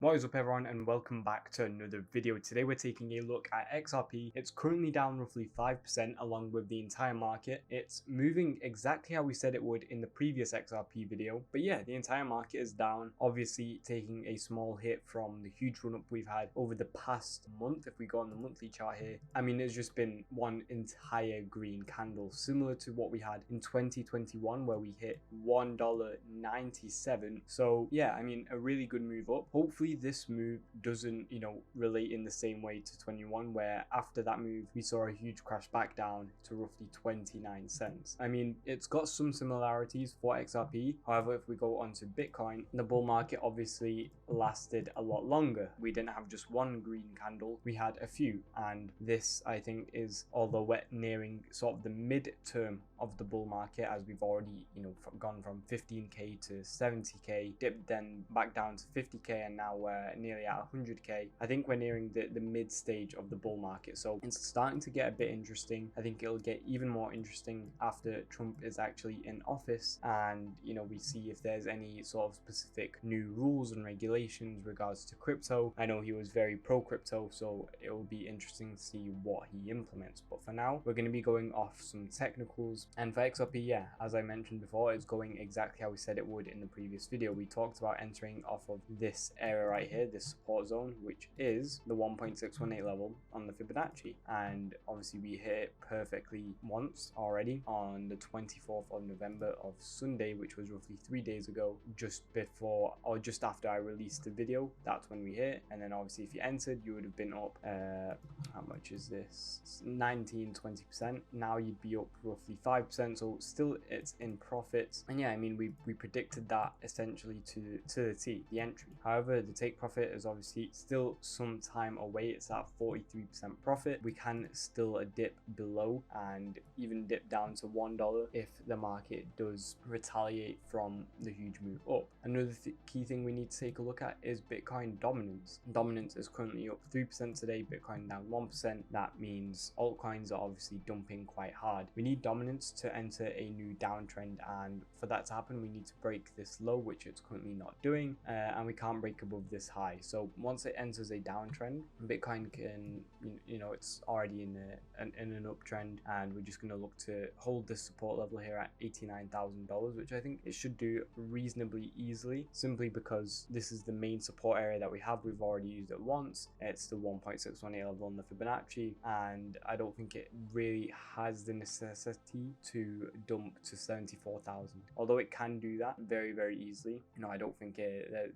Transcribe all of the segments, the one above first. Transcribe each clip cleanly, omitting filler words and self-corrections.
What is up everyone, and welcome back to another video. Today we're taking a look at XRP. It's currently down roughly 5% along with the entire market. It's moving exactly how we said it would in the previous XRP video. But yeah, the entire market is down, obviously taking a small hit from the huge run up we've had over the past month. If we go on the monthly chart here, I mean, it's just been one entire green candle, similar to what we had in 2021 where we hit $1.97. So yeah, I mean, a really good move up. Hopefully this move doesn't, relate in the same way to 21, where after that move we saw a huge crash back down to roughly 29 cents. I mean, it's got some similarities for XRP. However, if we go on to Bitcoin, the bull market obviously lasted a lot longer. We didn't have just one green candle, we had a few, and this, I think, is, although we're nearing sort of the mid-term of the bull market, as we've already gone from 15k to 70k, dipped then back down to 50k, and now we're nearly at 100k. I think we're nearing the mid stage of the bull market, so it's starting to get a bit interesting. I think it'll get even more interesting after Trump is actually in office, and we see if there's any sort of specific new rules and regulations regards to crypto. I know he was very pro crypto, so it will be interesting to see what he implements. But for now, we're going to be going off some technicals. And for XRP, yeah, as I mentioned before, it's going exactly how we said it would in the previous video. We talked about entering off of this area right here, this support zone, which is the 1.618 level on the Fibonacci, and obviously we hit it perfectly once already on the 24th of November of Sunday, which was roughly 3 days ago, just before or just after I released the video. That's when we hit. And then obviously if you entered, you would have been up how much is this? 19-20%. Now you'd be up roughly 5%, so still it's in profits. And yeah, I mean, we predicted that essentially to the T, the entry. However, the take profit is obviously still some time away. It's at 43% profit. We can still dip below and even dip down to $1 if the market does retaliate from the huge move up. Another key thing we need to take a look at is Bitcoin dominance. Dominance is currently up 3% today, Bitcoin down 1%. That means altcoins are obviously dumping quite hard. We need dominance to enter a new downtrend, and for that to happen we need to break this low, which it's currently not doing, and we can't break above this high. So once it enters a downtrend, Bitcoin can, it's already in an uptrend, and we're just going to look to hold this support level here at $89,000, which I think it should do reasonably easily, simply because this is the main support area that we have. We've already used it once. It's the 1.618 level on the Fibonacci, and I don't think it really has the necessity to dump to 74,000, although it can do that very, very easily. I don't think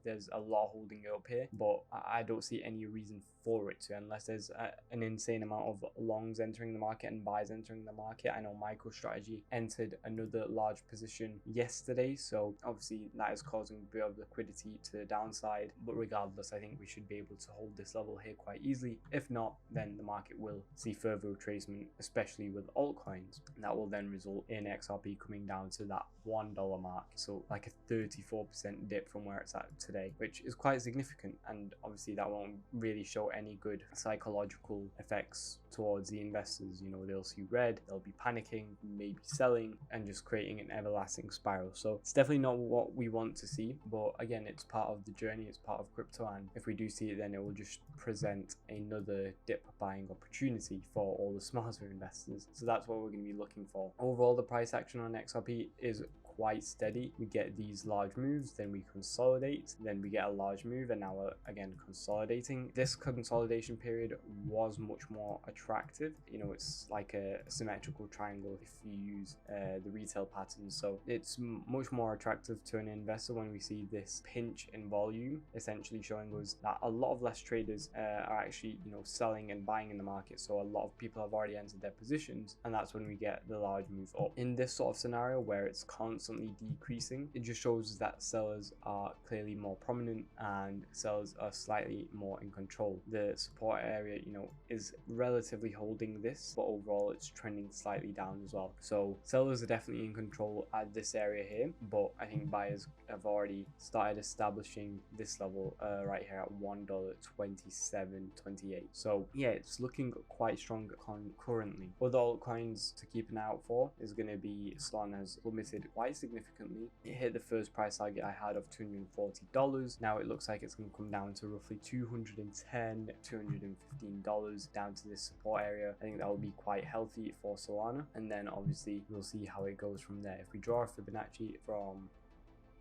there's a lot holding it up here, but I don't see any reason for it to, unless there's an insane amount of longs entering the market and buys entering the market. I know MicroStrategy entered another large position yesterday, so obviously that is causing a bit of liquidity to the downside. But regardless, I think we should be able to hold this level here quite easily. If not, then the market will see further retracement, especially with altcoins. That will then result in XRP coming down to that $1 mark, so like a 34% dip from where it's at today, which is quite significant. And obviously that won't really show any good psychological effects towards the investors. They'll see red, they'll be panicking, maybe selling, and just creating an everlasting spiral. So it's definitely not what we want to see, but again, it's part of the journey, it's part of crypto, and if we do see it, then it will just present another dip buying opportunity for all the smarter investors. So that's what we're going to be looking for. Overall, the price action on XRP is quite steady. We get these large moves, then we consolidate, then we get a large move, and now we're again consolidating. This consolidation period was much more attractive. It's like a symmetrical triangle if you use the retail pattern, so it's much more attractive to an investor when we see this pinch in volume, essentially showing us that a lot of less traders are actually selling and buying in the market. So a lot of people have already entered their positions, and that's when we get the large move up. In this sort of scenario where it's constantly decreasing, it just shows that sellers are clearly more prominent and sellers are slightly more in control. The support area is relatively holding this, but overall it's trending slightly down as well. So sellers are definitely in control at this area here, but I think buyers have already started establishing this level right here at $1.2728. So yeah, it's looking quite strong currently. Other altcoins to keep an eye out for is going to be Solana's plummeted quite quite significantly. It hit the first price target I had of $240. Now it looks like it's going to come down to roughly $210, $215 down to this support area. I think that will be quite healthy for Solana, and then obviously we'll see how it goes from there. If we draw a Fibonacci from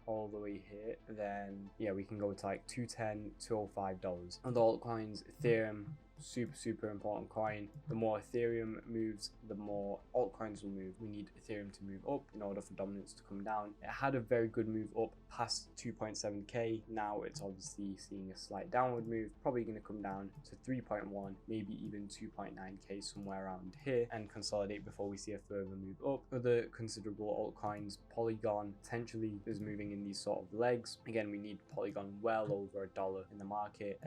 all the way here, then yeah, we can go to like $210, $205. On the altcoins, Ethereum, super important coin. The more Ethereum moves, the more altcoins will move. We need Ethereum to move up in order for dominance to come down. It had a very good move up past 2.7k. Now it's obviously seeing a slight downward move, probably going to come down to 3.1, maybe even 2.9k, somewhere around here, and consolidate before we see a further move up. Other considerable altcoins, Polygon potentially is moving in these sort of legs. Again, we need Polygon well over $1 in the market.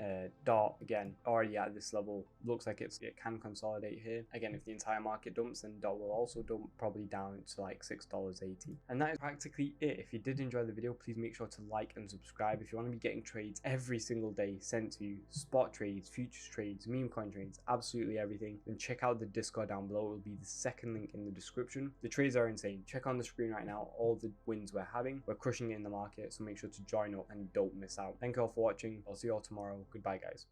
Dot, again, already at this level, looks like it can consolidate here. Again, if the entire market dumps, then DOT will also dump, probably down to like $6.80. And that is practically it. If you did enjoy the video, please make sure to like and subscribe. If you want to be getting trades every single day sent to you, spot trades, futures trades, meme coin trades, absolutely everything, then check out the Discord down below. It will be the second link in the description. The trades are insane. Check on the screen right now all the wins we're having. We're crushing it in the market, so make sure to join up and don't miss out. Thank you all for watching. I'll see you all tomorrow. Goodbye, guys.